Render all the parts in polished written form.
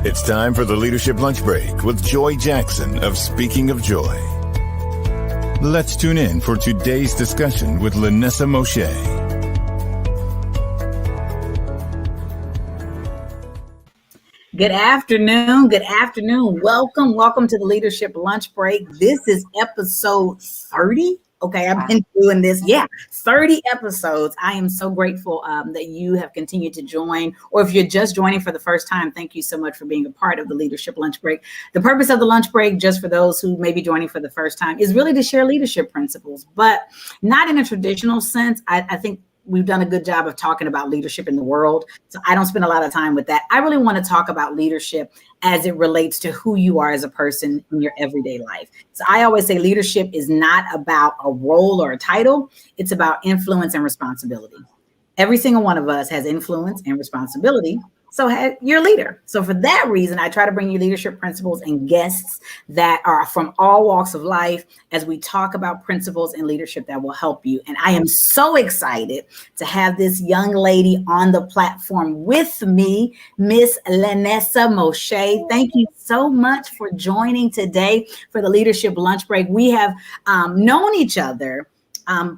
It's time for the Leadership Lunch Break with Joy Jackson of Speaking of Joy. Let's tune in for today's discussion with Lannessa Moshay. Good afternoon. Good afternoon. Welcome to the Leadership Lunch Break. This is episode 30. Okay, I've been doing this. 30 episodes. I am so grateful that you have continued to join, or if you're just joining for the first time, thank you so much for being a part of the Leadership Lunch Break. The purpose of the lunch break, just for those who may be joining for the first time, is really to share leadership principles, but not in a traditional sense. I think we've done a good job of talking about leadership in the world, so I don't spend a lot of time with that. I really want to talk about leadership as it relates to who you are as a person in your everyday life. So I always say leadership is not about a role or a title. It's about influence and responsibility. Every single one of us has influence and responsibility. So you're a leader. So for that reason, I try to bring you leadership principles and guests that are from all walks of life as we talk about principles and leadership that will help you. And I am so excited to have this young lady on the platform with me, Miss Lannessa Moshay. Thank you so much for joining today for the Leadership Lunch Break. We have known each other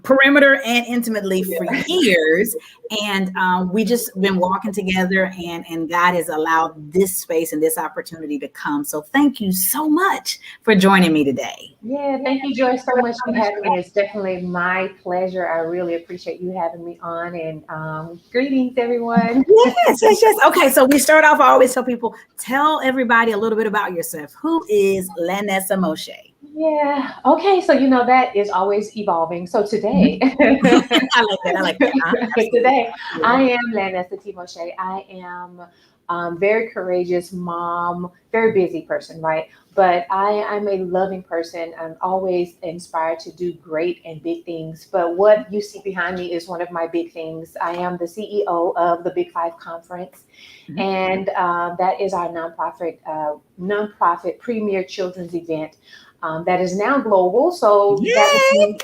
perimeter and intimately for years. And we just been walking together, and God has allowed this space and this opportunity to come. So thank you so much for joining me today. Yeah, thank you, Joy, so much for having me. It's definitely my pleasure. I really appreciate you having me on, and greetings, everyone. Yes. Okay, so we start off, I always tell people, tell everybody a little bit about yourself. Who is Lannessa Moshay? Yeah. Okay. So, that is always evolving. So today, I like that. Today, I am Lannessa T. Moshay. I am very courageous mom, very busy person, right? But I'm a loving person. I'm always inspired to do great and big things. But what you see behind me is one of my big things. I am the CEO of the Big Five Conference. Mm-hmm. And that is our nonprofit premier children's event. That is now global. So that means,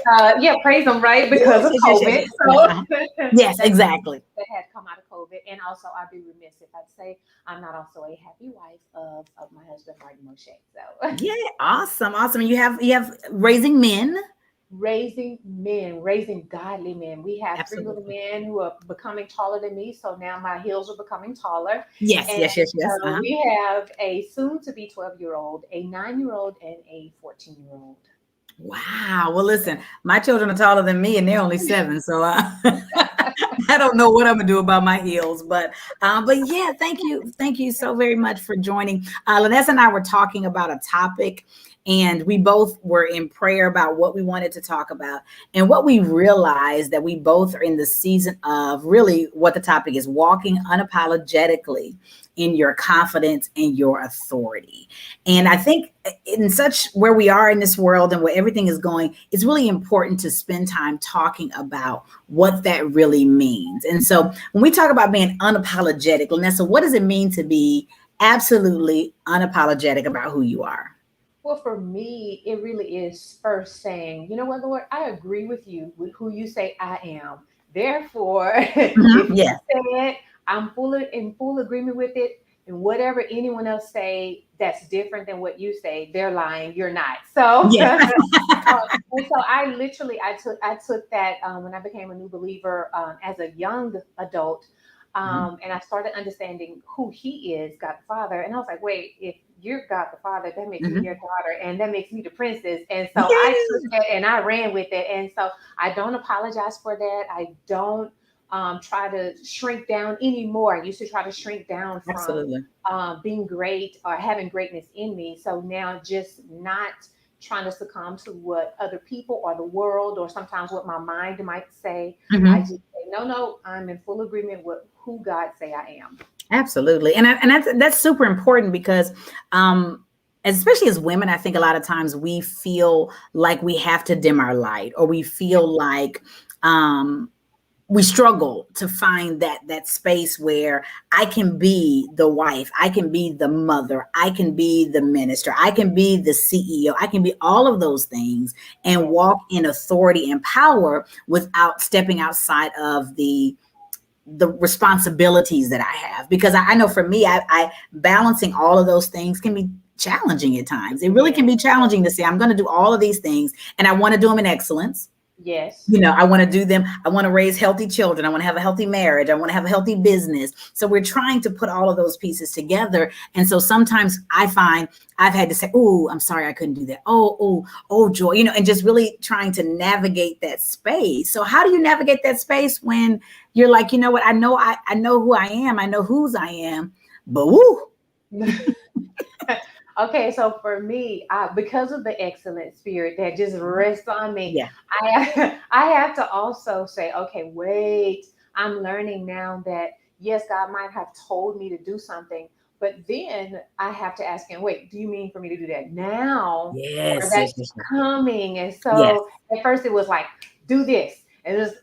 praise them, right? Because of COVID. So, yes, exactly. That had come out of COVID. And also, I'd be remiss if I'd say I'm not also a happy wife of my husband, Martin Moshay. So yeah, awesome. You have raising men. Raising godly men. We have Absolutely. 3 little men who are becoming taller than me. So now my heels are becoming taller. Yes. So we have a soon-to-be 12-year-old, a 9-year-old, and a 14-year-old. Wow. Well, listen, my children are taller than me, and they're only 7. So I don't know what I'm gonna do about my heels, but yeah, thank you so very much for joining. Lannessa and I were talking about a topic, and we both were in prayer about what we wanted to talk about, and what we realized that we both are in the season of really what the topic is: walking unapologetically in your confidence and your authority. And I think in such where we are in this world and where everything is going, it's really important to spend time talking about what that really means. And so when we talk about being unapologetic, Lannessa, what does it mean to be absolutely unapologetic about who you are? Well, for me, it really is first saying, you know what, Lord, I agree with you with who you say I am. Therefore, if you say it, I'm in full agreement with it. And whatever anyone else say that's different than what you say, they're lying. You're not. So, and so I took that when I became a new believer as a young adult, and I started understanding who He is, God the Father. And I was like, wait, if you're God the Father, that makes me your daughter, and that makes me the princess. And so I took that and I ran with it. And so I don't apologize for that. I don't try to shrink down anymore. I used to try to shrink down from being great or having greatness in me. So now just not trying to succumb to what other people or the world or sometimes what my mind might say. I just say, no, I'm in full agreement with who God say I am. Absolutely. And that's super important because especially as women, I think a lot of times we feel like we have to dim our light, or we feel like we struggle to find that space where I can be the wife, I can be the mother, I can be the minister, I can be the CEO, I can be all of those things and walk in authority and power without stepping outside of the the responsibilities that I have, because I know for me, I balancing all of those things can be challenging at times. It really can be challenging to say, I'm going to do all of these things and I want to do them in excellence. Yes. You know, I want to do them. I want to raise healthy children. I want to have a healthy marriage. I want to have a healthy business. So we're trying to put all of those pieces together. And so sometimes I find I've had to say, oh, I'm sorry, I couldn't do that. Oh, Joy, you know, and just really trying to navigate that space. So how do you navigate that space when you're like, you know what, I know who I am. I know whose I am, but woo. Okay, so for me, because of the excellent spirit that just rests on me, Yeah. I have to also say, okay, wait, I'm learning now that yes, God might have told me to do something, but then I have to ask him, wait, do you mean for me to do that now? Or Yes, that's yes, yes, yes. coming? And Yes. so at first it was like, do this, and it was,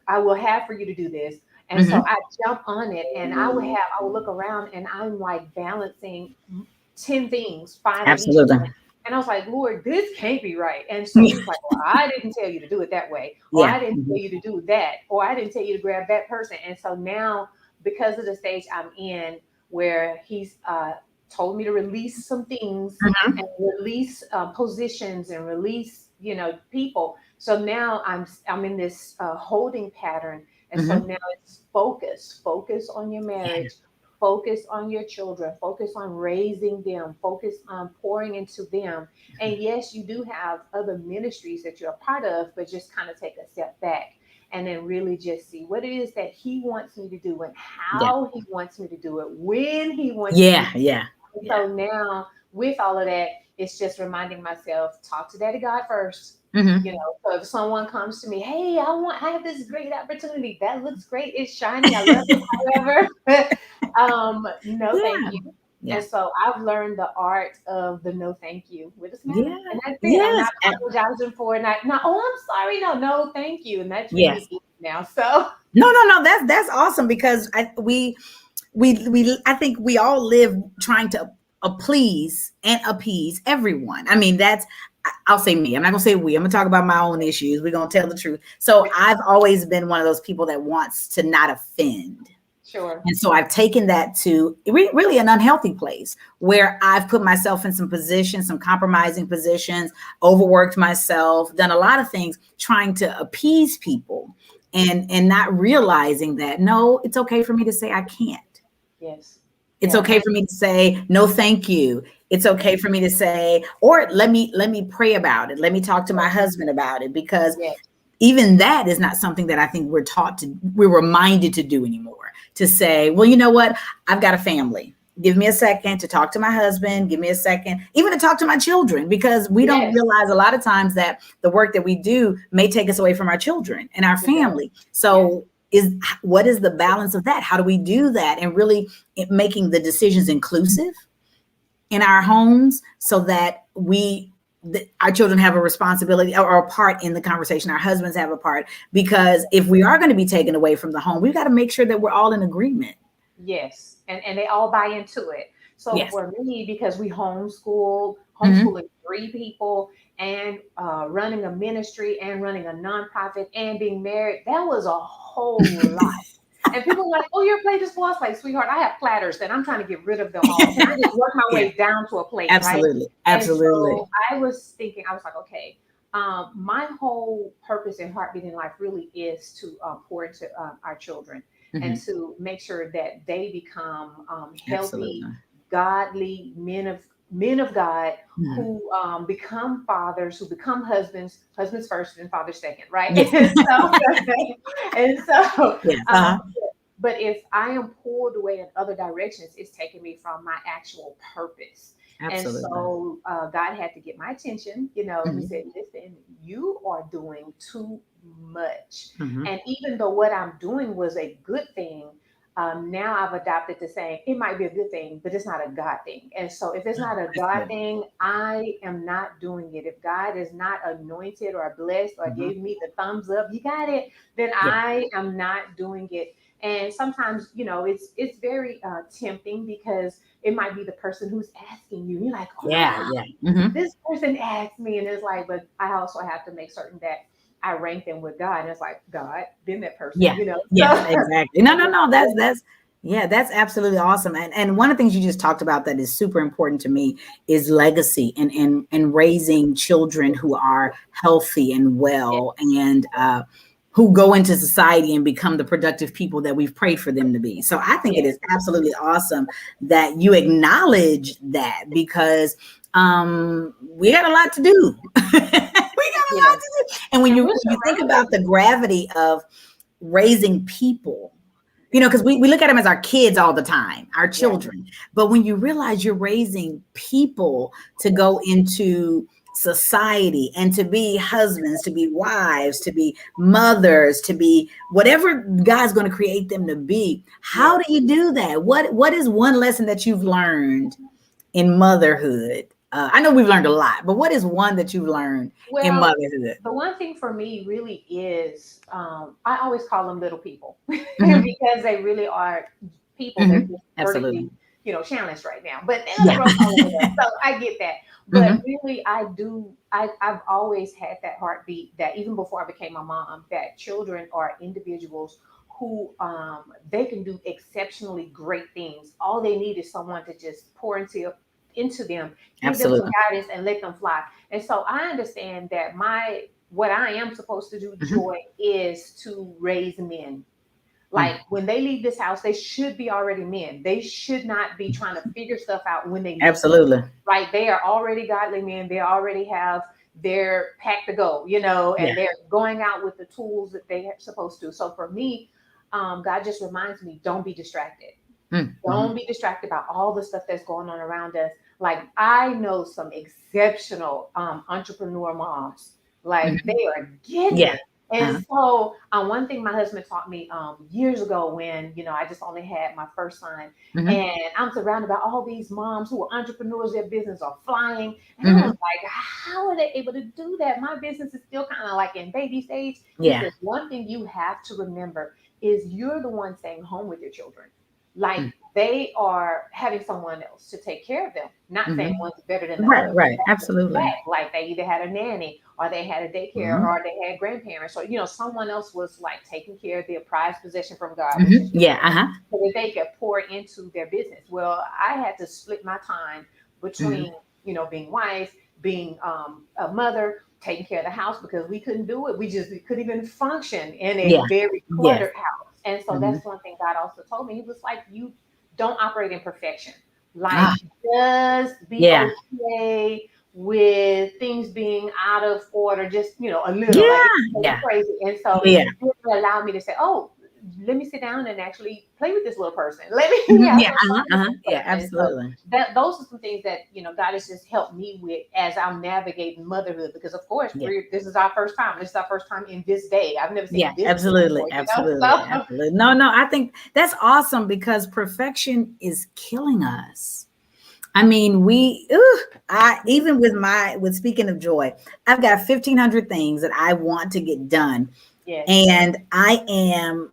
I will have for you to do this. And so Mm-hmm. I jump on it and I will look around and I'm like balancing 10 things, 5 of each Absolutely. one. And I was like, Lord, this can't be right. And so he was like, well, I didn't tell you to do it that way, or Yeah. I didn't tell you to do that, or I didn't tell you to grab that person. And so now, because of the stage I'm in, where he's told me to release some things Mm-hmm. and release positions and release, people. So now I'm in this holding pattern. And so Mm-hmm. now it's focus on your marriage, focus on your children, focus on raising them, focus on pouring into them. And yes, you do have other ministries that you're a part of, but just kind of take a step back and then really just see what it is that he wants me to do and Yeah. how he wants me to do it, when he wants me to Yeah. do Yeah. it. Yeah. So now with all of that, it's just reminding myself, talk to Daddy God first. Mm-hmm. So if someone comes to me, hey, I have this great opportunity. That looks great. It's shiny. I love it. However, no, thank Yeah. you. Yeah. And so I've learned the art of the no thank you with a smile. Yeah. And that's it. I'm Yes. not apologizing for it. Not, oh, I'm sorry. No, thank you. And that's Yes. really it now. So No. That's awesome, because I think we all live trying to please and appease everyone. I mean, I'll say me. I'm not gonna say we. I'm gonna talk about my own issues. We're gonna tell the truth. So I've always been one of those people that wants to not offend. sure. And so I've taken that to really an unhealthy place where I've put myself in some positions, some compromising positions, overworked myself, done a lot of things trying to appease people, and not realizing that, no, it's okay for me to say I can't. Yes. It's Yeah. okay for me to say no, thank you. It's okay for me to say, or let me pray about it. Let me talk to my husband about it, because Yes. even that is not something that I think we're reminded to do anymore. To say, well, you know what? I've got a family. Give me a second to talk to my husband. Give me a second, even to talk to my children, because we don't Yes. realize a lot of times that the work that we do may take us away from our children and our It does. family. Yes. So what is the balance of that? How do we do that? And really making the decisions inclusive in our homes, so that our children have a responsibility or a part in the conversation. Our husbands have a part, because if we are going to be taken away from the home, we've got to make sure that we're all in agreement. Yes, and they all buy into it. So Yes. for me, because we Mm-hmm. homeschooling 3 people, and running a ministry and running a nonprofit and being married, that was a whole lot. And people are like, "Oh, your plate is full." I was like, "Sweetheart, I have platters, and I'm trying to get rid of them all. Can I just work my Yeah, way down to a plate, right?" absolutely. And so Absolutely. I was thinking, I was like, "Okay." My whole purpose and heartbeat in life really is to pour into our children and Mm-hmm. to make sure that they become healthy, Absolutely. godly men of God Mhm. who become fathers, who become husbands first and fathers second, right? Yes. And so, Yes. Uh-huh. um, but if I am pulled away in other directions, it's taking me from my actual purpose. And Absolutely. so God had to get my attention. He Mhm. said, listen, you are doing too much. Mhm. And even though what I'm doing was a good thing, now I've adopted to saying it might be a good thing, but it's not a God thing. And so if it's not a That's God good. thing, I am not doing it. If God is not anointed or blessed or Mhm. gave me the thumbs up, you got it, then Yeah. I am not doing it. And sometimes, it's very tempting because it might be the person who's asking you. You're like, oh my Yeah. God, Yeah. Mhm. this person asked me. And it's like, but I also have to make certain that I rank them with God. And it's like, God, been that person, Yeah. you know? Yeah, exactly. No. That's absolutely awesome. And one of the things you just talked about that is super important to me is legacy and raising children who are healthy and well and who go into society and become the productive people that we've prayed for them to be. So I think it is absolutely awesome that you acknowledge that, because we got a lot to do. We got a lot to do. And when you think about the gravity of raising people, you know, because we look at them as our kids all the time, our children. But when you realize you're raising people to go into society and to be husbands, to be wives, to be mothers, to be whatever God's going to create them to be, how do you do that? What is one lesson that you've learned in motherhood? I know we've learned a lot, but what is one that you've learned in motherhood? The one thing for me really is, I always call them little people because they really are people. They're just vertically, you know, challenged right now, but so I get that. But really, I've always had that heartbeat that even before I became a mom, that children are individuals who they can do exceptionally great things. All they need is someone to just pour into them, give them some guidance, and let them fly. And so I understand that what I am supposed to do, Joy, is to raise men. Like when they leave this house, they should be already men. They should not be trying to figure stuff out when they leave. Right? They are already godly men. They already have their pack to go, you know, and they're going out with the tools that they are supposed to. So for me, God just reminds me, don't be distracted. Don't be distracted by all the stuff that's going on around us. Like I know some exceptional entrepreneur moms. Like they are getting it. And so one thing my husband taught me years ago when, you know, I just only had my first son, and I'm surrounded by all these moms who are entrepreneurs, their business are flying. And I was like, how are they able to do that? My business is still kind of like in baby stage. He says, one thing you have to remember is you're the one staying home with your children. Like they are having someone else to take care of them. Not saying one's better than the other. Right. Absolutely. Like they either had a nanny or they had a daycare or they had grandparents, or, you know, someone else was like taking care of their prized possession from God. So that they could pour into their business. Well, I had to split my time between, you know, being wife, being a mother, taking care of the house, because we couldn't do it. We couldn't even function in a very cluttered house. And so that's one thing God also told me. He was like, you don't operate in perfection. Like, just be okay with things being out of order, just, you know, a little crazy. And so it allowed me to say, oh, let me sit down and actually play with this little person. Let me, absolutely. So those are some things that, you know, God has just helped me with as I'm navigating motherhood, because of course this is our first time. This is our first time in this day. I've never seen this absolutely, before, absolutely. No, I think that's awesome, because perfection is killing us. I mean, even with Speaking of Joy, I've got 1,500 things that I want to get done. And I am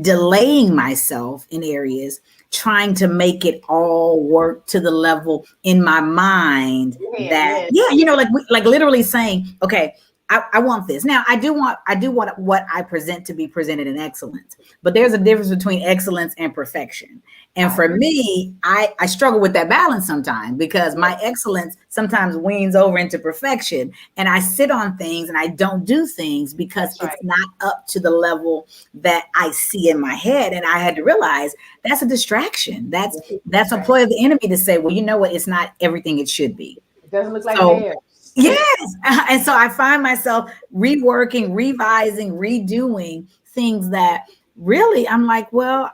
delaying myself in areas, trying to make it all work to the level in my mind that, you know, like literally saying, okay, I want this. Now I do want what I present to be presented in excellence, but there's a difference between excellence and perfection. And for me, I struggle with that balance sometimes, because my excellence sometimes weans over into perfection, and I sit on things and I don't do things because it's not up to the level that I see in my head. And I had to realize that's a distraction. That's a ploy of the enemy to say, well, you know what? It's not everything it should be. It doesn't look like theirs. Yes. And so I find myself reworking, revising, redoing things that really I'm like, well,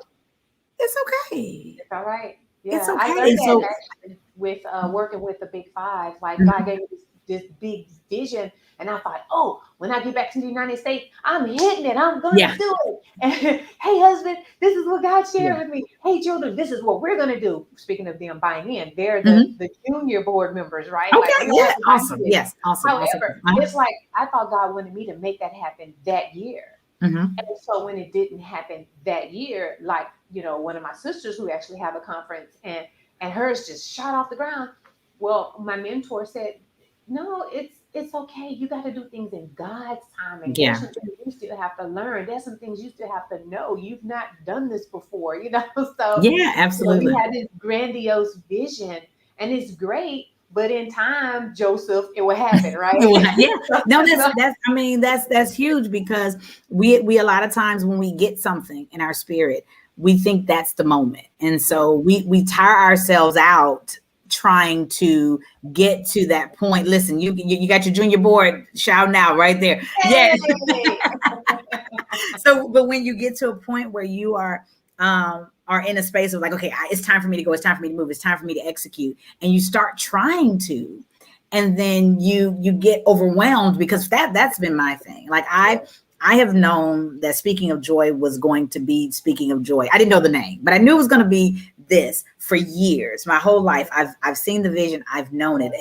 it's okay. It's all right. Yeah, it's okay. I learned that actually with working with the Big Five. Like God gave me this big vision, and I thought, oh, when I get back to the United States, I'm hitting it. I'm going to do it. And, hey, husband, this is what God shared with me. Hey, children, this is what we're going to do. Speaking of them buying in, they're the junior board members, right? Okay. Like, Awesome. Yes. Awesome. However, it's like I thought God wanted me to make that happen that year. And so when it didn't happen that year, like, you know, one of my sisters who actually have a conference and hers just shot off the ground. Well, my mentor said, no, it's it's okay. You got to do things in God's timing. Yeah. There's some things you still have to learn. There's some things you still have to know. You've not done this before, you know. So Yeah, absolutely. we had this grandiose vision, and it's great. But in time, Joseph, it will happen, right? Yeah. No, that's huge, because we a lot of times when we get something in our spirit, we think that's the moment. And so we tire ourselves out trying to get to that point. Listen, you got your junior board shouting out right there. Hey! Yes. So, but when you get to a point where you are in a space of like, okay, it's time for me to go, it's time for me to move, it's time for me to execute, and you start trying to, and then you get overwhelmed, because that's been my thing. Like I have known that Speaking of Joy was going to be Speaking of Joy. I didn't know the name, but I knew it was going to be this for years. My whole life, I've seen the vision, I've known it,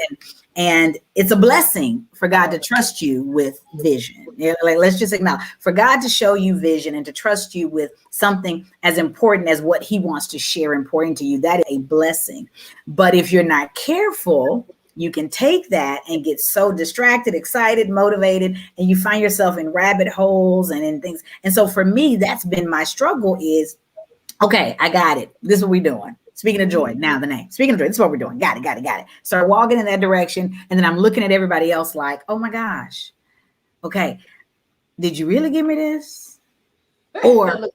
and it's a blessing for God to trust you with vision. Like, let's just acknowledge, for God to show you vision and to trust you with something as important as what He wants to share and pour into you. That is a blessing. But if you're not careful, you can take that and get so distracted, excited, motivated, and you find yourself in rabbit holes and in things. And so for me, that's been my struggle is, okay, I got it. This is what we're doing. Speaking of Joy, now the name. Speaking of Joy, this is what we're doing. Got it. Start walking in that direction. And then I'm looking at everybody else like, oh my gosh. Okay, did you really give me this? Or,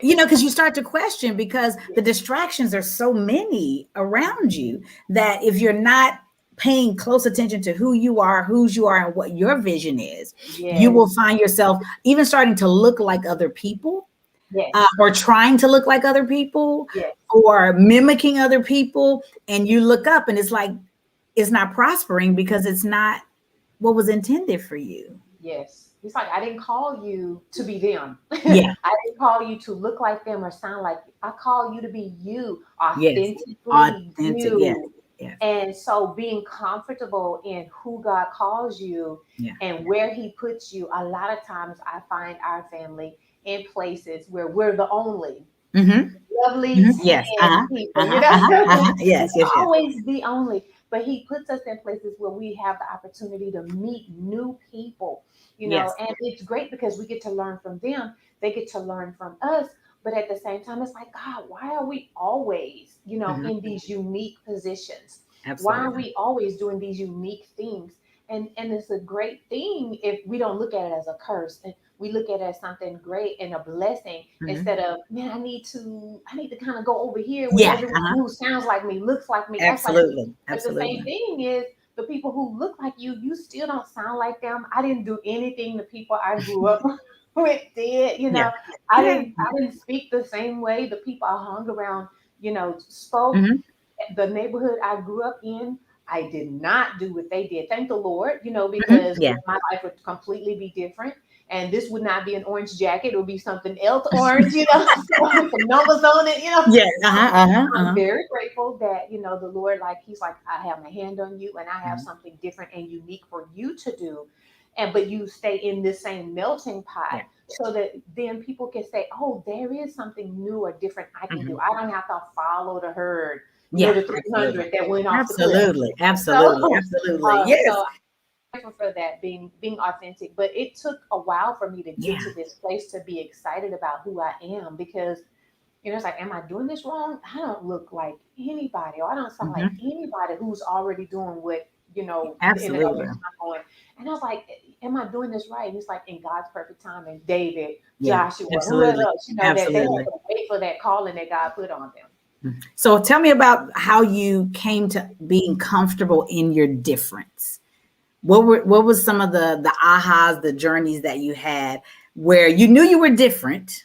because you start to question, because the distractions are so many around you, that if you're not paying close attention to whose you are, and what your vision is, you will find yourself even starting to look like other people. Or trying to look like other people, or mimicking other people. And you look up and it's like, it's not prospering, because it's not what was intended for you. Yes. It's like, I didn't call you to be them. Yeah. I didn't call you to look like them or sound like you. I call you to be you, authentically Authentic, you. Yes. And so being comfortable in who God calls you and where He puts you. A lot of times I find our family in places where we're the only lovely Yes. people, you know? Yes. Always the only. But He puts us in places where we have the opportunity to meet new people, you know, and it's great because we get to learn from them. They get to learn from us. But at the same time, it's like, God, why are we always, you know, in these unique positions? Absolutely. Why are we always doing these unique things? And it's a great thing if we don't look at it as a curse, and we look at it as something great and a blessing, instead of, man, I need to kind of go over here with everyone who sounds like me, looks like me, acts like me. But the same thing is, the people who look like you still don't sound like them. I didn't do anything the people I grew up with did, you know. I didn't speak the same way the people I hung around, you know, spoke. The neighborhood I grew up in, I did not do what they did. Thank the Lord, you know, because my life would completely be different. And this would not be an orange jacket. It would be something else orange, you know, with some numbers on it, you know. I'm very grateful that, you know, the Lord, like, He's like, I have my hand on you and I have something different and unique for you to do. But you stay in this same melting pot, so that then people can say, oh, there is something new or different I can do. I don't have to follow the herd. You know, the 300 that went off the cliff. Absolutely. Yes. So I'm grateful for that, being authentic. But it took a while for me to get to this place to be excited about who I am, because, you know, it's like, am I doing this wrong? I don't look like anybody, or I don't sound like anybody who's already doing what, you know, the internet is going. And I was like, am I doing this right? And it's like, in God's perfect time, and David, Joshua, whoever else, you know, that they had to wait for that calling that God put on them. So tell me about how you came to being comfortable in your difference. What was some of the ahas, the journeys that you had where you knew you were different?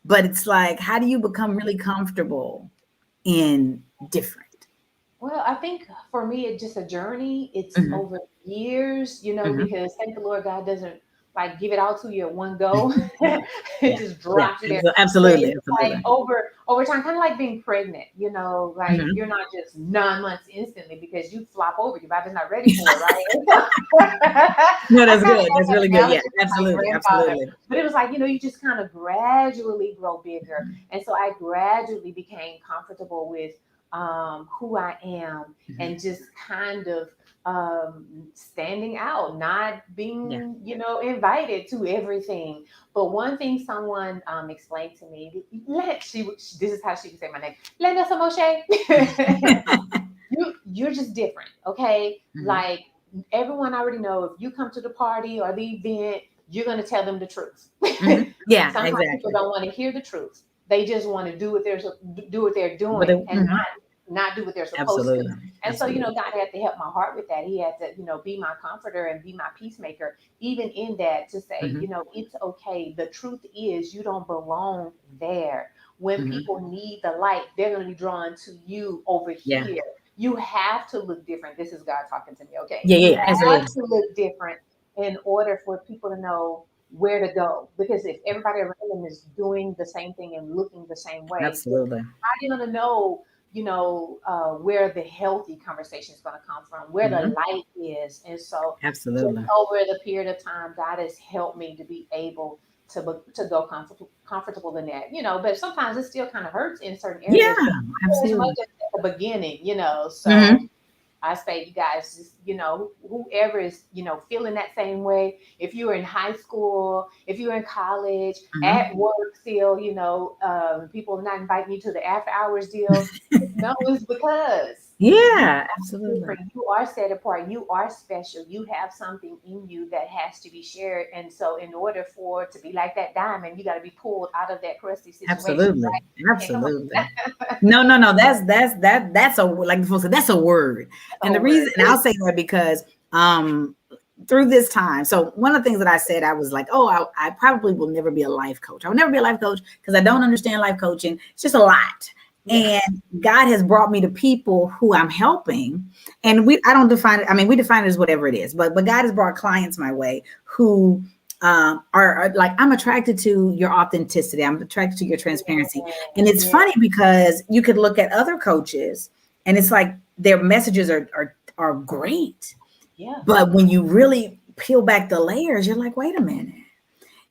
But it's like, how do you become really comfortable in different? Well, I think for me, it's just a journey. It's over years, you know, because thank the Lord, God doesn't like give it all to you at one go. It just drops you there. Absolutely. Like over time, kind of like being pregnant, you know, like you're not just 9 months instantly, because you flop over, your body's not ready for it, right? No, that's good. That's really good. Yeah, absolutely. But it was like, you know, you just kind of gradually grow bigger. And so I gradually became comfortable with who I am, and just kind of standing out, not being, invited to everything. But one thing someone explained to me, this is how she would say my name, Lannessa Moshay. You're just different, okay? Like everyone already know if you come to the party or the event, you're going to tell them the truth. Yeah, Sometimes exactly. people don't want to hear the truth. They just want to do what they're doing and not do what they're supposed to. And so, God had to help my heart with that. He had to, be my comforter and be my peacemaker, even in that, to say, it's okay. The truth is you don't belong there. When people need the light, they're going to be drawn to you over here. You have to look different. This is God talking to me, okay? You have to look different in order for people to know where to go. Because if everybody around them is doing the same thing and looking the same way, absolutely, how are you going to know, where the healthy conversation is going to come from, where the light is? And so, absolutely, over the period of time, God has helped me to be able to go comfortable in that, but sometimes it still kind of hurts in certain areas. Yeah, absolutely. As much as at the beginning, so. I say, you guys, just, whoever is, feeling that same way, if you're in high school, if you're in college, at work still, people are not inviting you to the after hours deal, no, it's because absolutely. you are set apart, you are special, you have something in you that has to be shared. And so in order for it to be like that diamond, you got to be pulled out of that crusty situation. Absolutely. Right? Absolutely. No. That's a, like before said, that's a word. And the reason, and I'll say that because through this time, so one of the things that I said, I was like, I probably will never be a life coach. I will never be a life coach because I don't understand life coaching. It's just a lot. Yeah. And God has brought me to people who I'm helping, and I don't define it. I mean, we define it as whatever it is, but God has brought clients my way who are like, I'm attracted to your authenticity. I'm attracted to your transparency. And it's funny because you could look at other coaches and it's like their messages are great. Yeah. But when you really peel back the layers, you're like, wait a minute.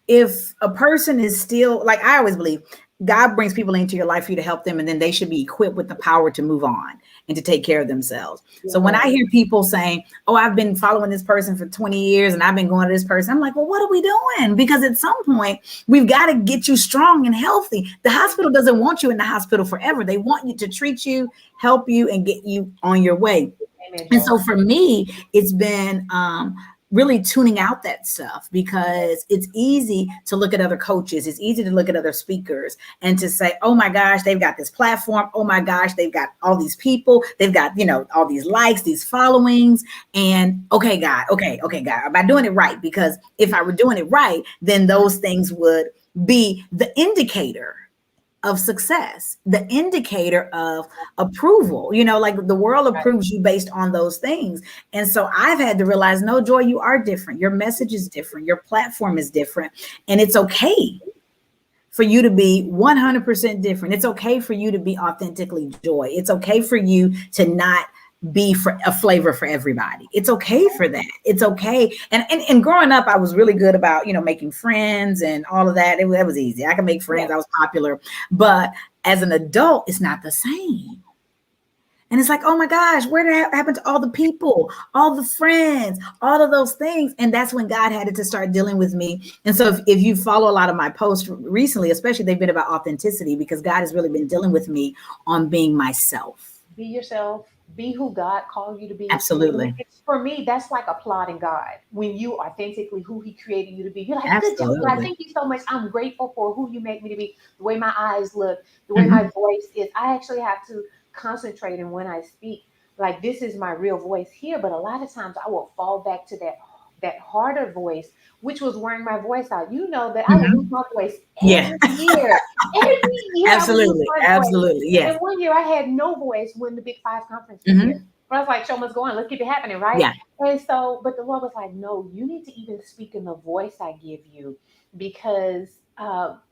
If a person is still, like, I always believe God brings people into your life for you to help them, and then they should be equipped with the power to move on and to take care of themselves. Yeah. So when I hear people saying, I've been following this person for 20 years and I've been going to this person, I'm like, well, what are we doing? Because at some point we've got to get you strong and healthy. The hospital doesn't want you in the hospital forever. They want you to treat you, help you, and get you on your way. Amen. And so for me, it's been really tuning out that stuff, because it's easy to look at other coaches. It's easy to look at other speakers and to say, oh my gosh, they've got this platform. Oh my gosh, they've got all these people. They've got, all these likes, these followings. And okay, God, am I doing it right? Because if I were doing it right, then those things would be the indicator of success, the indicator of approval, like the world approves you based on those things. And so I've had to realize, no, Joy, you are different. Your message is different. Your platform is different. And it's okay for you to be 100% different. It's okay for you to be authentically Joy. It's okay for you to not be for a flavor for everybody. It's okay for that. It's okay. And growing up, I was really good about, making friends and all of that. That was easy. I could make friends. I was popular. But as an adult, it's not the same. And it's like, oh my gosh, where did that happen to all the people, all the friends, all of those things? And that's when God had to start dealing with me. And so if you follow a lot of my posts recently, especially, they've been about authenticity, because God has really been dealing with me on being myself. Be yourself. Be who God called you to be. Absolutely. For me, that's like applauding God. When you authentically who He created you to be, you're like, absolutely. Good job. I thank you so much. I'm grateful for who you make me to be, the way my eyes look, the way my voice is. I actually have to concentrate in when I speak. Like, this is my real voice here. But a lot of times I will fall back to that harder voice, which was wearing my voice out. You know that I would lose my voice every year. Every year. Absolutely. Yeah. And one year I had no voice when the Big 5 conference was here. But I was like, show must go on. Let's keep it happening, right? Yeah. And so, but the Lord was like, no, you need to even speak in the voice I give you, because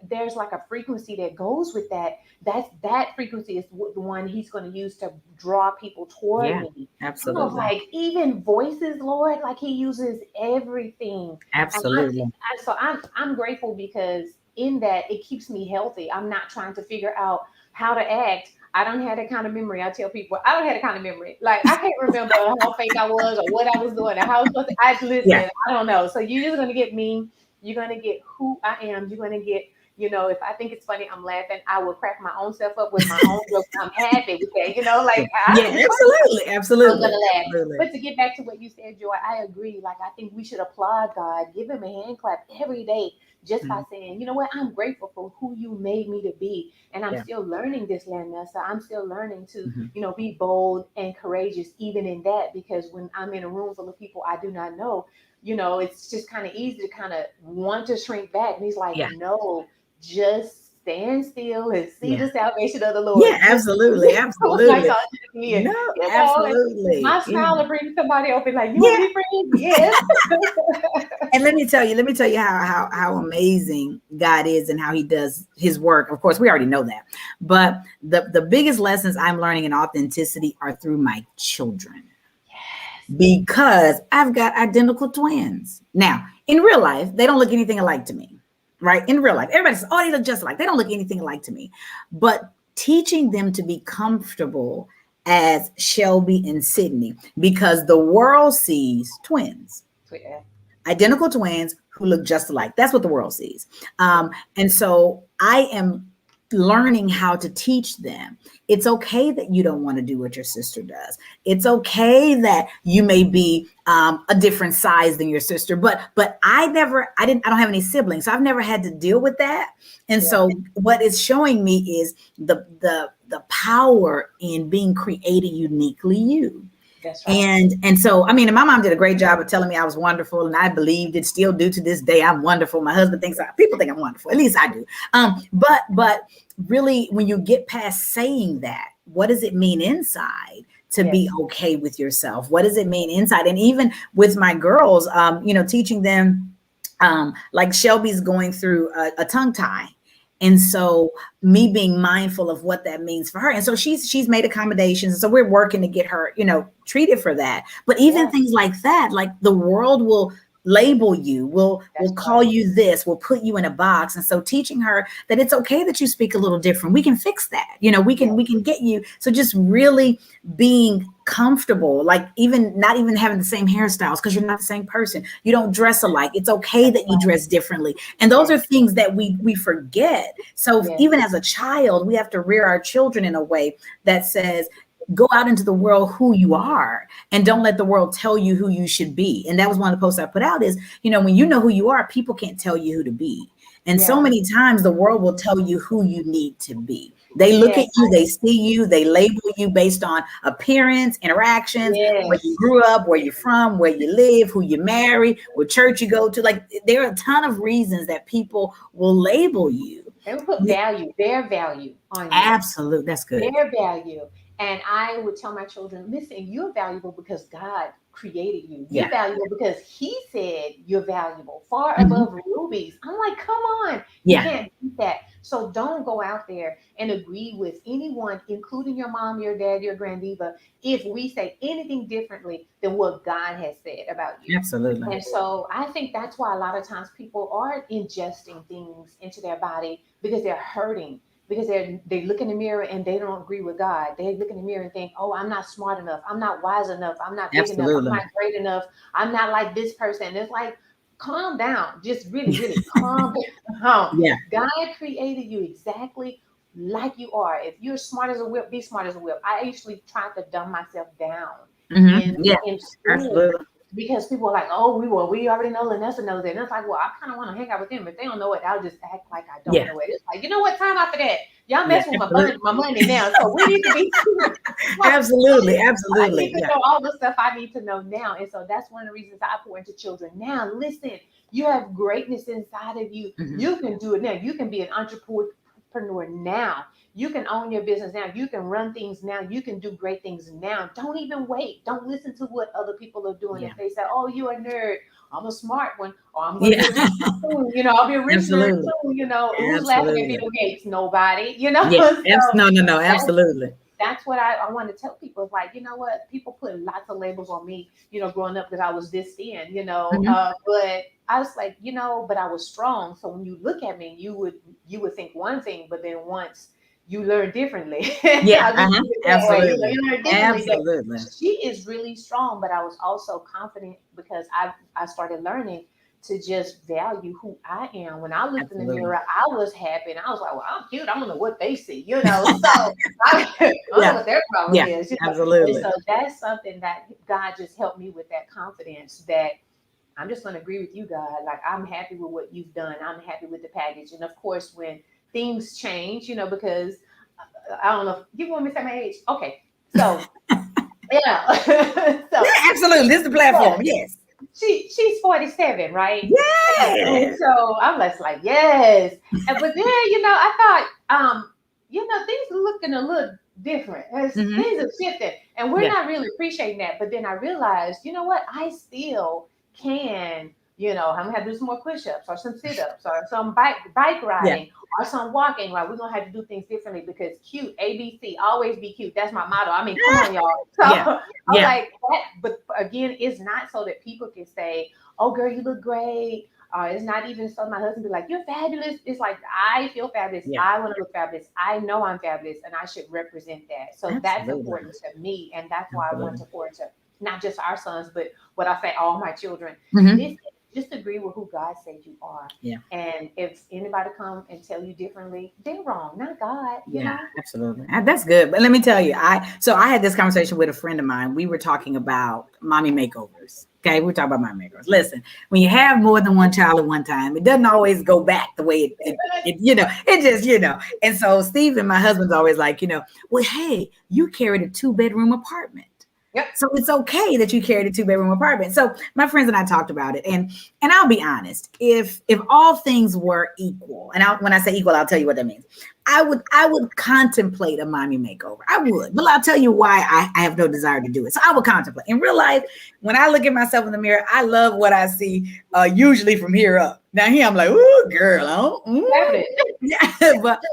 there's like a frequency that goes with that. That frequency is the one He's going to use to draw people toward me. Absolutely. Like, even voices, Lord, like He uses everything. Absolutely. So I'm grateful, because in that it keeps me healthy. I'm not trying to figure out how to act. I don't have that kind of memory. I tell people I don't have that kind of memory. Like I can't remember how fake I was or what I was doing or how I was supposed to. I listen. I don't know. So you're just gonna get me. You're gonna get who I am. You're gonna get. If I think it's funny, I'm laughing. I will crack my own self up with my own jokes. I'm happy with that. Absolutely, absolutely. I'm gonna laugh. But to get back to what you said, Joy, I agree. Like I think we should applaud God, give Him a hand clap every day, just by saying, you know what, I'm grateful for who you made me to be, and I'm still learning this, Lannessa. I'm still learning to, be bold and courageous, even in that, because when I'm in a room full of people I do not know, it's just kind of easy to kind of want to shrink back. And He's like, no. Just stand still and see the salvation of the Lord. Yeah, absolutely, absolutely. Absolutely. My smile will bring somebody up and like, you want to be friends? Yes. And let me tell you how amazing God is and how He does His work. Of course, we already know that. But the biggest lessons I'm learning in authenticity are through my children. Yes. Because I've got identical twins. Now, in real life, they don't look anything alike to me. Right? In real life, everybody says, oh, they look just alike. They don't look anything alike to me. But teaching them to be comfortable as Shelby and Sydney, because the world sees twins, identical twins who look just alike. That's what the world sees. And so I am learning how to teach them. It's okay that you don't want to do what your sister does. It's okay that you may be a different size than your sister, but I don't have any siblings, so I've never had to deal with that. And so what it's showing me is the power in being created uniquely you. That's right. And so, I mean, my mom did a great job of telling me I was wonderful, and I believed it, still do to this day. I'm wonderful. My husband thinks people think I'm wonderful. At least I do. But really, when you get past saying that, what does it mean inside to be okay with yourself? What does it mean inside? And even with my girls, teaching them, like Shelby's going through a tongue tie. And so me being mindful of what that means for her. And so she's made accommodations. So we're working to get her, treated for that. But even things like that, like the world will label you, will call you this, will put you in a box. And so teaching her that it's okay that you speak a little different. We can fix that. We can get you. So just really being comfortable, like not even having the same hairstyles, because you're not the same person. You don't dress alike. It's okay that you dress differently. And those are things that we forget. So even as a child, we have to rear our children in a way that says, go out into the world who you are, and don't let the world tell you who you should be. And that was one of the posts I put out is, when you know who you are, people can't tell you who to be. And so many times the world will tell you who you need to be. They look at you, they see you, they label you based on appearance, interactions, where you grew up, where you're from, where you live, who you marry, what church you go to. Like, there are a ton of reasons that people will label you. They will put their value on you. Absolutely. That's good. Their value. And I would tell my children, listen, you're valuable because God created you. You're valuable because He said you're valuable, far above rubies. I'm like, come on. You can't beat that. So don't go out there and agree with anyone, including your mom, your dad, your granddiva, if we say anything differently than what God has said about you. Absolutely. And so I think that's why a lot of times people are ingesting things into their body because they're hurting. Because they look in the mirror and they don't agree with God. They look in the mirror and think, oh, I'm not smart enough. I'm not wise enough. I'm not big enough. I'm not great enough. I'm not like this person. And it's like, calm down. Just really, really calm down. God created you exactly like you are. If you're smart as a whip, be smart as a whip. I actually tried to dumb myself down in school. Absolutely. Because people are like, oh, we already know Lannessa knows it. And it's like, well, I kind of want to hang out with them. If they don't know it, I'll just act like I don't know it. It's like, you know what? Time after that. Y'all mess with my money now. So we need to be absolutely. I need to know all the stuff I need to know now. And so that's one of the reasons I pour into children. Now, listen, you have greatness inside of you. You can do it now. You can be an entrepreneur now. You can own your business now. You can run things now. You can do great things now. Don't even wait. Don't listen to what other people are doing. If they say, oh, you're a nerd, I'm a smart one, or I'm going to be rich soon. I'll be a rich nerd soon. Who's laughing at Bill Gates? Nobody. So, no, absolutely. That's what I want to tell people. It's like, you know what? People put lots of labels on me, growing up because I was this thin, but I was like, but I was strong. So when you look at me, you would think one thing, but then once you learn differently. Yeah, Absolutely. absolutely. You learn differently. Absolutely. She is really strong, but I was also confident because I started learning to just value who I am. When I looked in the mirror, I was happy and I was like, well, I'm cute. I don't know what they see, So I don't know what their problem is. Absolutely. And so that's something that God just helped me with, that confidence that I'm just going to agree with you, God. Like, I'm happy with what you've done. I'm happy with the package. And of course, when things change, because I don't know, you want me to say my age? Okay. So, yeah. Absolutely. This is the platform. Yes. She's 47, right? Yes. And so I'm just like, yes. But then, I thought, things are looking a little different. Things are shifting, and we're not really appreciating that. But then I realized, you know what? I still can. I'm gonna have to do some more push-ups or some sit-ups or some bike riding or some walking. Like, we're gonna have to do things differently because cute, ABC, always be cute. That's my motto. I mean, come on, y'all. So I'm like that, but again, it's not so that people can say, "Oh, girl, you look great." It's not even so my husband be like, "You're fabulous." It's like, I feel fabulous. I want to look fabulous. I know I'm fabulous, and I should represent that. So that's important to me, and that's why I want to pour into not just our sons, but what I say, all my children. Just agree with who God said you are. Yeah. And if anybody come and tell you differently, they're wrong, not God. You know? Absolutely. That's good. But let me tell you, I had this conversation with a friend of mine. We were talking about mommy makeovers. Okay, we were talking about mommy makeovers. Listen, when you have more than one child at one time, it doesn't always go back the way it just. And so Steve and my husband's always like, well, hey, you carried a 2-bedroom apartment. Yep. So it's okay that you carried a 2-bedroom apartment. So my friends and I talked about it, and I'll be honest, if all things were equal, and when I say equal, I'll tell you what that means. I would contemplate a mommy makeover. I would, but I'll tell you why I have no desire to do it. So I would contemplate. In real life, when I look at myself in the mirror, I love what I see. Usually from here up. Now here I'm like, ooh, girl,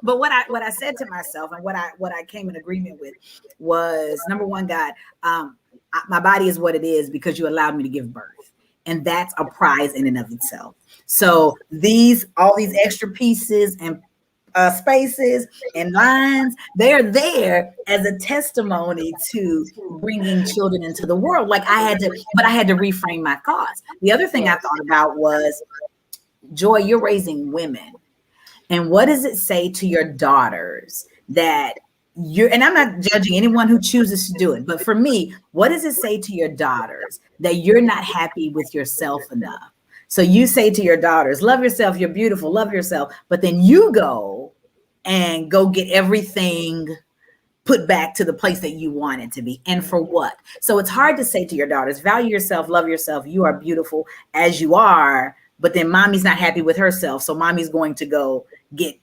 but what I said to myself and what I came in agreement with was, number one, God, my body is what it is because you allowed me to give birth, and that's a prize in and of itself. So all these extra pieces and spaces and lines, they're there as a testimony to bringing children into the world. Like I had to reframe my thoughts. The other thing I thought about was, Joy, you're raising women. And what does it say to your daughters that and I'm not judging anyone who chooses to do it, but for me, what does it say to your daughters that you're not happy with yourself enough? So you say to your daughters, love yourself, you're beautiful, love yourself, but then you go get everything put back to the place that you want it to be. And for what? So it's hard to say to your daughters, value yourself, love yourself, you are beautiful as you are, but then mommy's not happy with herself. So mommy's going to go get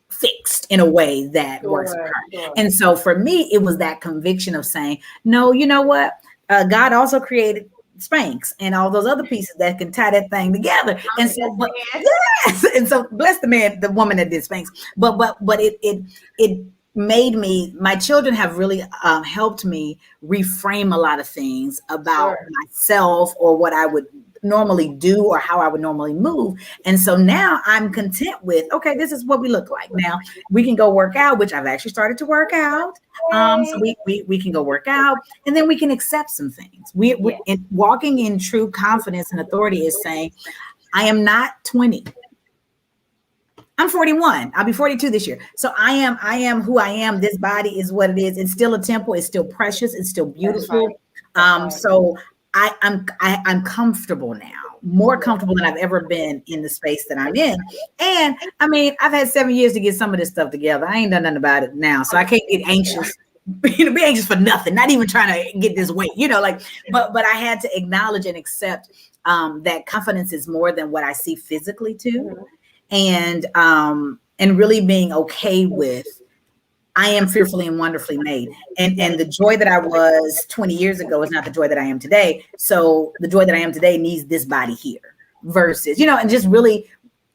fixed in a way that works for her. Sure. And so for me, it was that conviction of saying, no, you know what? God also created Spanx and all those other pieces that can tie that thing together. And so, and so bless the woman that did Spanx. But it made me, my children have really helped me reframe a lot of things about myself or what I would normally do or how I would normally move. And so now I'm content with, okay, this is what we look like. Now we can go work out, which I've actually started to work out. So we can go work out, and then we can accept some things. Walking in true confidence and authority is saying, I am not 20. I'm 41. I'll be 42 this year. So I am who I am. This body is what it is. It's still a temple. It's still precious. It's still beautiful. So I'm comfortable now, more comfortable than I've ever been in the space that I'm in. And I mean, I've had 7 years to get some of this stuff together. I ain't done nothing about it now. So I can't get anxious, be anxious for nothing, not even trying to get this weight, but I had to acknowledge and accept that confidence is more than what I see physically too. And really being okay with, I am fearfully and wonderfully made. And the joy that I was 20 years ago is not the joy that I am today. So the joy that I am today needs this body here versus, and just really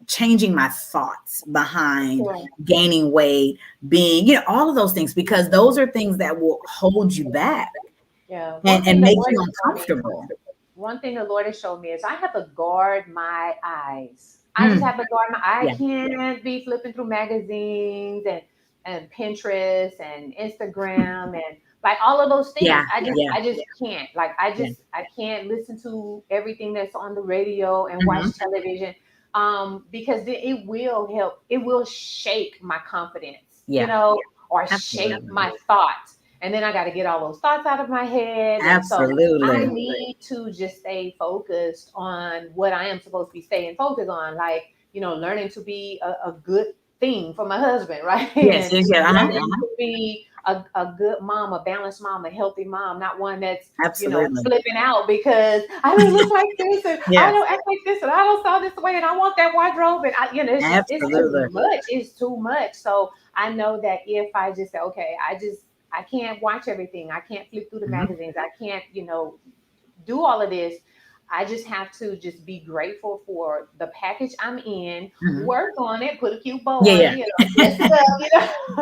changing my thoughts behind gaining weight, being, all of those things, because those are things that will hold you back and make you uncomfortable. One thing the Lord has shown me is I have to guard my eyes. I just have to guard my. I can't be flipping through magazines and and Pinterest and Instagram and like all of those things. I just can't. Like I can't listen to everything that's on the radio and watch television. Because it will help. It will shake my confidence, or shape my thoughts. And then I got to get all those thoughts out of my head. Absolutely. And so I need to just stay focused on what I am supposed to be staying focused on, like, learning to be a good thing for my husband, right? Yes, Learning to be a good mom, a balanced mom, a healthy mom, not one that's, flipping out because I don't look like this and I don't act like this and I don't sound this way and I want that wardrobe and it's too much. It's too much. So I know that if I just say, okay, I can't watch everything. I can't flip through the magazines. I can't, do all of this. I just have to just be grateful for the package I'm in, work on it, put a cute bow on it, dress it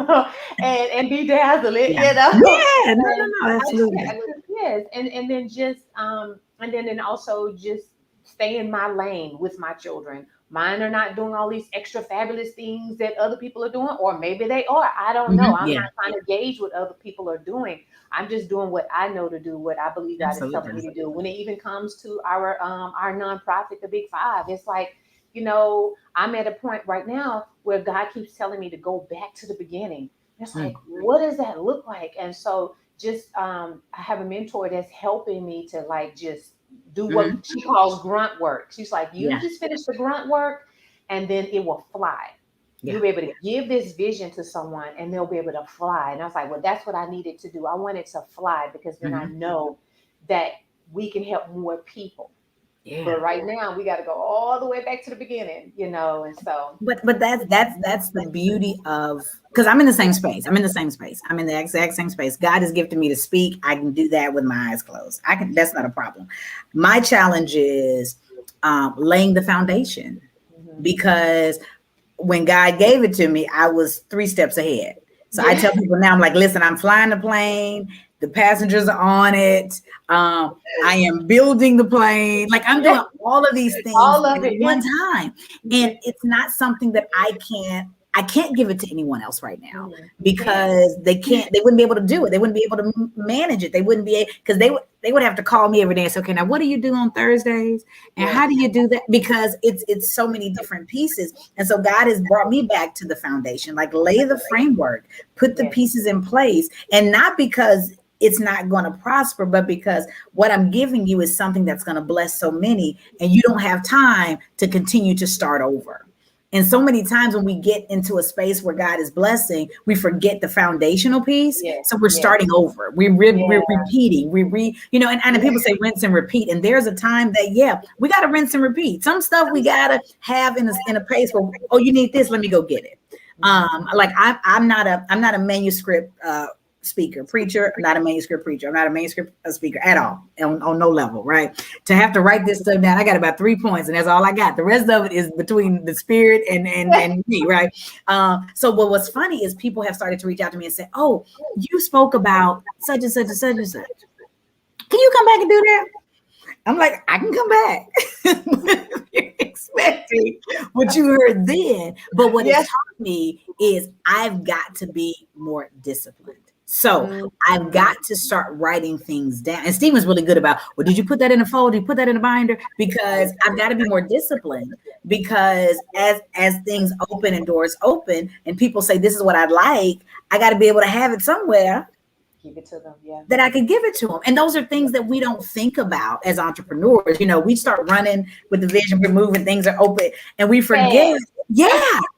up, and be dazzling, Yeah, no, absolutely. Yes, and then just and then also just stay in my lane with my children. Mine are not doing all these extra fabulous things that other people are doing, or maybe they are. I don't know. I'm not trying to gauge what other people are doing. I'm just doing what I know to do, what I believe God is telling me to do. When it even comes to our nonprofit, the Big Five, it's like, I'm at a point right now where God keeps telling me to go back to the beginning. It's like, what does that look like? And so just I have a mentor that's helping me to like just do what she calls grunt work. She's like, you just finish the grunt work and then it will fly. You'll be able to give this vision to someone and they'll be able to fly. And I was like, well, that's what I needed to do. I wanted to fly because then I know that we can help more people. Yeah. But right now we got to go all the way back to the beginning, and so. But that's the beauty of, because I'm in the same space. I'm in the exact same space. God has gifted me to speak. I can do that with my eyes closed. That's not a problem. My challenge is laying the foundation, because when God gave it to me, I was 3 steps ahead. So I tell people now, I'm like, listen, I'm flying the plane. The passengers are on it. I am building the plane. Like I'm doing all of these things at one time. And it's not something that I can't give it to anyone else right now, because they wouldn't be able to do it. They wouldn't be able to manage it. They wouldn't be, because they would have to call me every day and say, okay, now what do you do on Thursdays? And how do you do that? Because it's so many different pieces. And so God has brought me back to the foundation, like lay the framework, put the pieces in place, and not because it's not going to prosper, but because what I'm giving you is something that's going to bless so many, and you don't have time to continue to start over. And so many times when we get into a space where God is blessing, we forget the foundational piece. So we're starting over. We're repeating. And people say rinse and repeat. And there's a time that, we got to rinse and repeat. Some stuff we got to have in a place where, oh, you need this, let me go get it. Like I'm not a manuscript preacher, not a manuscript preacher. I'm not a manuscript speaker at all, on no level, right? To have to write this stuff down, I got about 3 points, and that's all I got. The rest of it is between the spirit and me, right? But what's funny is people have started to reach out to me and say, oh, you spoke about such and such and such and such. Can you come back and do that? I'm like, I can come back. You're expecting what you heard then. But what it taught me is I've got to be more disciplined. So I've got to start writing things down. And Stephen's really good about, well, did you put that in a folder? Did you put that in a binder? Because I've got to be more disciplined, because as things open and doors open and people say, this is what I'd like, I got to be able to have it somewhere. Give it to them, that I could give it to them. And those are things that we don't think about as entrepreneurs. We start running with the vision, we're moving, things are open, and we forget.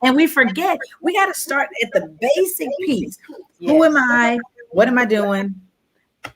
And we forget. We got to start at the basic piece. Who am I? What am I doing?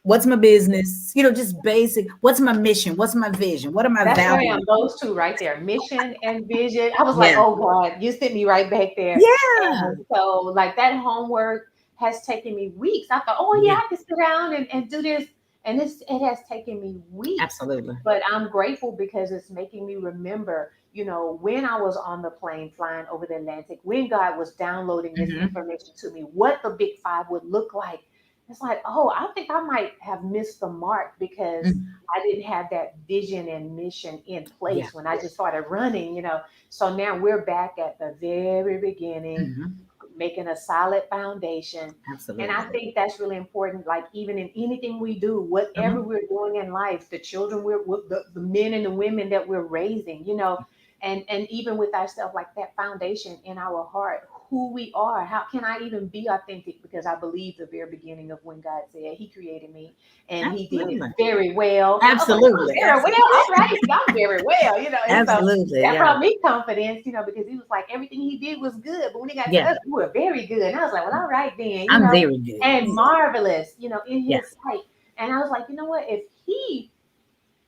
What's my business? Just basic. What's my mission? What's my vision? What are my values? Those two right there, mission and vision. I was like, oh God, you sent me right back there. And so like that homework has taken me weeks. I thought, oh yeah, I can sit down and do this. And it has taken me weeks. Absolutely. But I'm grateful because it's making me remember, when I was on the plane flying over the Atlantic, when God was downloading this information to me, what the Big Five would look like. It's like, oh, I think I might have missed the mark because I didn't have that vision and mission in place when I just started running, So now we're back at the very beginning. making a solid foundation. Absolutely. And I think that's really important. Like even in anything we do, whatever we're doing in life, the children we're with, the men and the women that we're raising, you know, and even with ourselves, like that foundation in our heart, who we are. How can I even be authentic? Because I believe the very beginning of when God said He created me, and He did it very well. Absolutely. Very well. All right, I'm very well, you know. And Absolutely. so that brought me confidence, you know, because He was like, everything He did was good. But when He got to us, we were very good. And I was like, well, all right then, you know, very good. and marvelous, you know, in His sight. And I was like, you know what? If He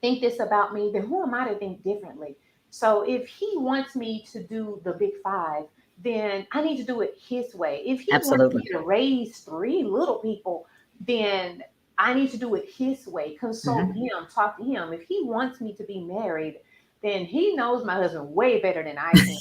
think this about me, then who am I to think differently? So if He wants me to do the big five, then I need to do it His way. If He wants me to raise 3 little people, then I need to do it His way. Consult Him, talk to Him. If He wants me to be married, then He knows my husband way better than I can.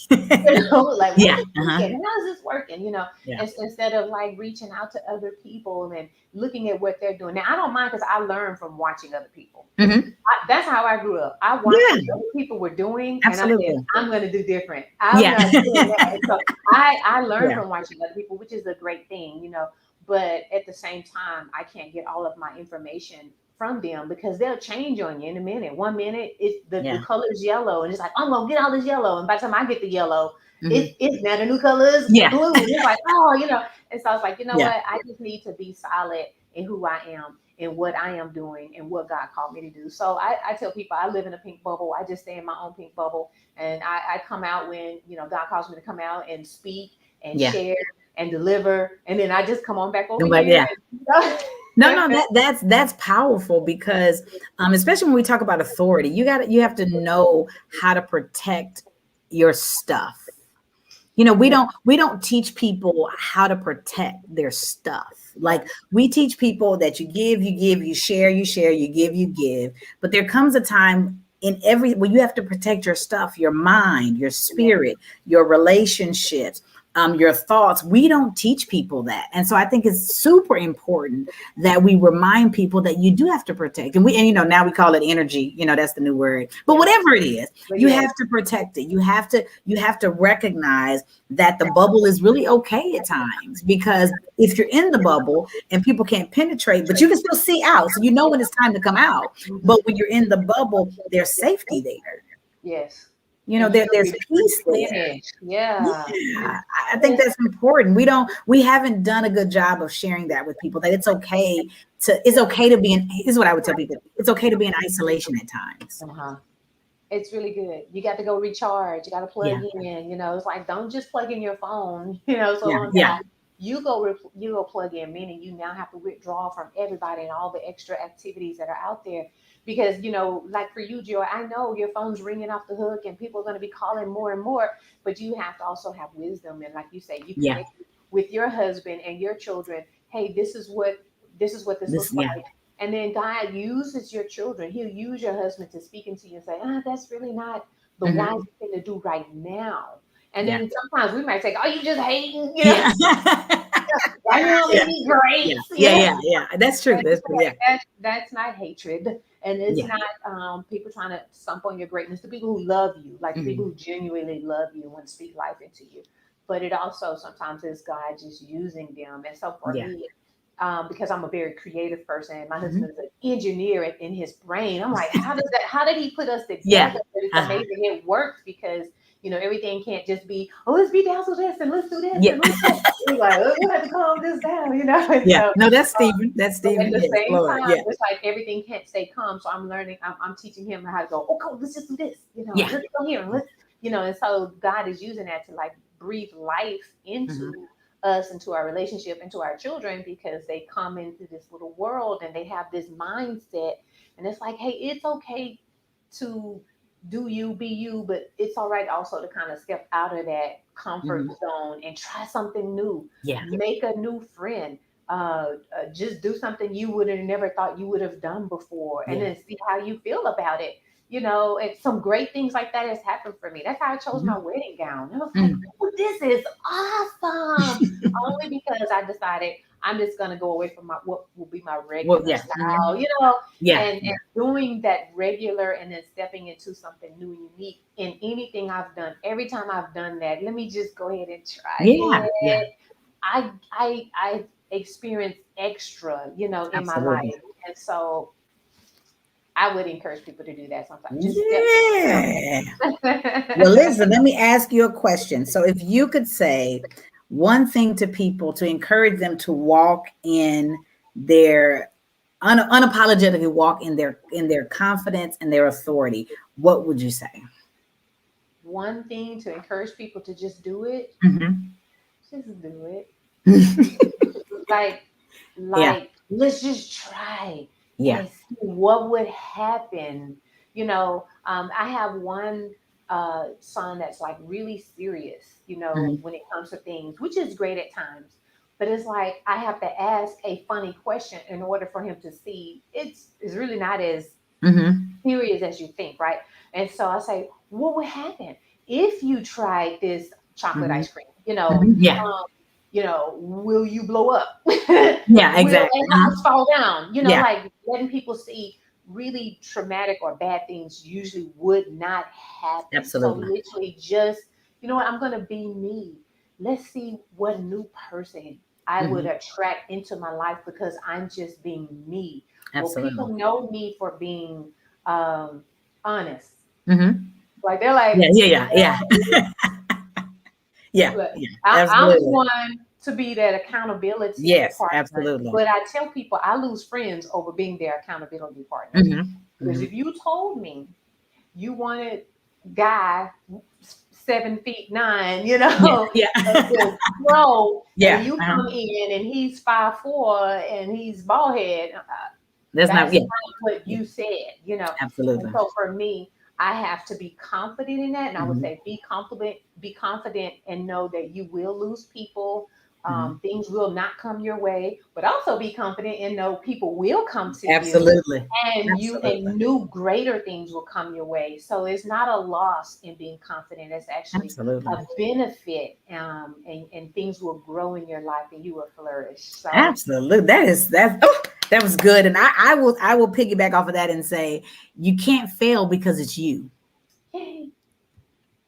You know, like, how's this working? You know, instead of like reaching out to other people and looking at what they're doing. Now, I don't mind because I learn from watching other people. That's how I grew up. I watched what other people were doing, and I said, I'm going to do different. I'm not doing that. So I learned from watching other people, which is a great thing, you know. But at the same time, I can't get all of my information from them because they'll change on you in a minute. 1 minute, the color's yellow, and it's like, I'm going to get all this yellow. And by the time I get the yellow, it's now the new color is blue. And it's like, oh, you know. And so I was like, you know what? I just need to be solid in who I am and what I am doing and what God called me to do. So I tell people I live in a pink bubble. I just stay in my own pink bubble. And I come out when, you know, God calls me to come out and speak and share and deliver. And then I just come on back over here. No, that's powerful because especially when we talk about authority, you have to know how to protect your stuff. You know, we don't teach people how to protect their stuff. Like we teach people that you give, you share, you give, you give. But there comes a time when you have to protect your stuff, your mind, your spirit, your relationships, your thoughts. We don't teach people that. And so I think it's super important that we remind people that you do have to protect. And you know, now we call it energy, you know, that's the new word, but whatever it is, you have to protect it. You have to recognize that the bubble is really okay at times, because if you're in the bubble and people can't penetrate, but you can still see out. So you know when it's time to come out. But when you're in the bubble, there's safety there. Yes. You know, there's peace there. Yeah. I think that's important. We haven't done a good job of sharing that with people, that it's okay to be this is what I would tell people. It's okay to be in isolation at times. It's really good. You got to go recharge. You got to plug in, you know, it's like, don't just plug in your phone, you know, you go plug in, meaning you now have to withdraw from everybody and all the extra activities that are out there. Because, you know, like for you, Joy, I know your phone's ringing off the hook and people are going to be calling more and more, but you have to also have wisdom. And like you say, you connect with your husband and your children. Hey, this is what this looks like. And then God uses your children. He'll use your husband to speak into you and say, that's really not the wise thing to do right now. And then sometimes we might say, oh, you just hating, you know? Why you only need grace? Yeah. That's true. That's not hatred. And it's not people trying to stump on your greatness. The people who love you, like the people who genuinely love you, want to speak life into you. But it also sometimes is God just using them. And so for me, because I'm a very creative person, my husband is an engineer in his brain. I'm like, how did he put us together? It's amazing. It works because, you know, everything can't just be, let's be dazzle this and let's do this. And let's do that. We're like, we'll have to calm this down, you know? And so, no, that's Stephen. That's Stephen. At the same time, it's like everything can't stay calm. So I'm learning, I'm teaching him how to go, let's just do this. You know, let's go here and let's, you know, and so God is using that to like breathe life into us, into our relationship, into our children, because they come into this little world and they have this mindset. And it's like, hey, it's okay to do you, be you, but it's all right also to kind of step out of that comfort zone and try something new. Make a new friend. Just do something you would have never thought you would have done before, and then see how you feel about it. You know, and some great things like that has happened for me. That's how I chose my wedding gown. I was like, this is awesome. Only because I decided I'm just going to go away from what will be my regular style, you know, and doing that regular and then stepping into something new and unique in anything I've done. Every time I've done that, let me just go ahead and try it. I experienced extra, in Absolutely. my life. And so I would encourage people to do that sometimes. Just Yeah. Well, listen, let me ask you a question. So if you could say one thing to people to encourage them to walk in their unapologetically walk in their confidence and their authority, what would you say? One thing to encourage people to just do it. Mm-hmm. Just do it. like Yeah. Let's just try Yeah. and see what would happen. I have one son that's like really serious, Mm-hmm. when it comes to things, which is great at times. But it's like I have to ask a funny question in order for him to see it's really not as Mm-hmm. serious as you think, right? And so I say, what would happen if you tried this chocolate Mm-hmm. ice cream? Yeah. Will you blow up? Yeah, Will exactly. a house fall down? Yeah. Like letting people see really traumatic or bad things usually would not happen. Absolutely. So literally just, what, I'm going to be me. Let's see what new person I would attract into my life because I'm just being me. Absolutely. Well, people know me for being honest. Mm-hmm. Like they're like, yeah. Yeah. I'm Absolutely. one to be that accountability Yes, partner. absolutely. But I tell people I lose friends over being their accountability partner. Mm-hmm. Because if you told me you wanted guy 7'9", bro, and you come in and he's 5'4" and he's bald head, that's not what you said, Absolutely. And so for me, I have to be confident in that. And I would say be confident and know that you will lose people. Things will not come your way, but also be confident and know people will come to Absolutely. you. And new greater things will come your way. So it's not a loss in being confident. It's actually a benefit, and things will grow in your life and you will flourish. So. Absolutely. That was good. And I will piggyback off of that and say, you can't fail because it's you. Yay.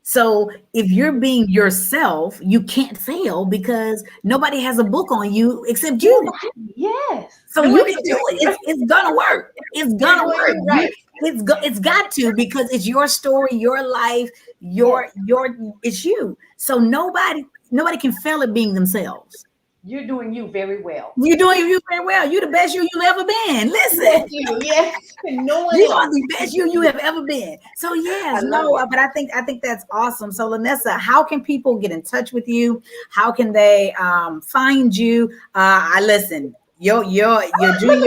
So if you're being yourself, you can't fail because nobody has a book on you except you. Yes. So you can do it. It's gonna work. It's gonna work. Right. It's got to, because it's your story, your life, it's you. So nobody can fail at being themselves. You're doing you very well. You're doing you very well. You're the best you've ever been. Listen. Yes. No one you else. are the best you have ever been. So yes, but I think that's awesome. So Lannessa, how can people get in touch with you? How can they find you? Listen. Your junior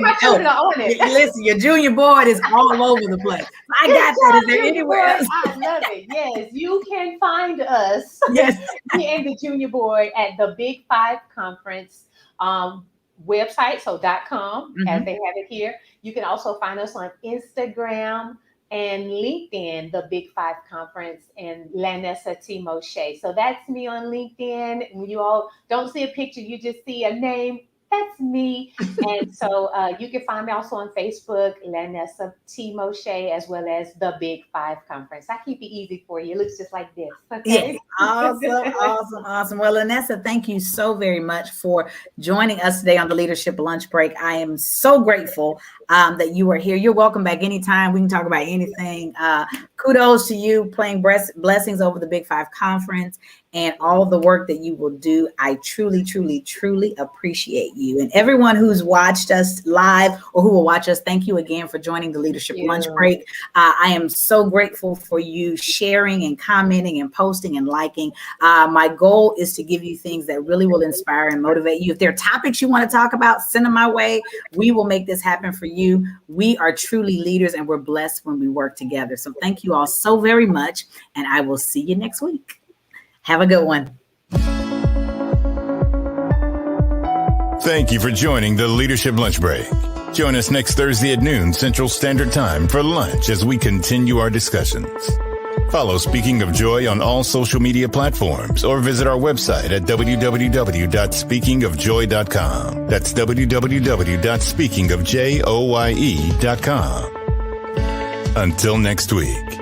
listen, your junior board is all over the place. I got that. Is there anywhere else? I love it. Yes, you can find us. Yes, me and the junior board at the Big Five Conference website, so .com, as they have it here. You can also find us on Instagram and LinkedIn, the Big Five Conference, and Lannessa T. Moshay. So that's me on LinkedIn. When you all don't see a picture, you just see a name. That's me. And so you can find me also on Facebook, Lannessa T. Moshay, as well as the Big Five Conference. I keep it easy for you. It looks just like this. Okay? Yes. Awesome. Well, Lannessa, thank you so very much for joining us today on the Leadership Lunch Break. I am so grateful that you are here. You're welcome back anytime. We can talk about anything. Kudos to you playing blessings over the Big Five Conference and all the work that you will do. I truly, truly, truly appreciate you. And everyone who's watched us live or who will watch us, thank you again for joining the Leadership Lunch Break. I am so grateful for you sharing and commenting and posting and liking. My goal is to give you things that really will inspire and motivate you. If there are topics you want to talk about, send them my way. We will make this happen for you. We are truly leaders and we're blessed when we work together. So thank you all so very much. And I will see you next week. Have a good one. Thank you for joining the Leadership Lunch Break. Join us next Thursday at noon Central Standard Time for lunch as we continue our discussions. Follow Speaking of Joy on all social media platforms or visit our website at www.speakingofjoy.com. That's www.speakingofjoye.com. Until next week.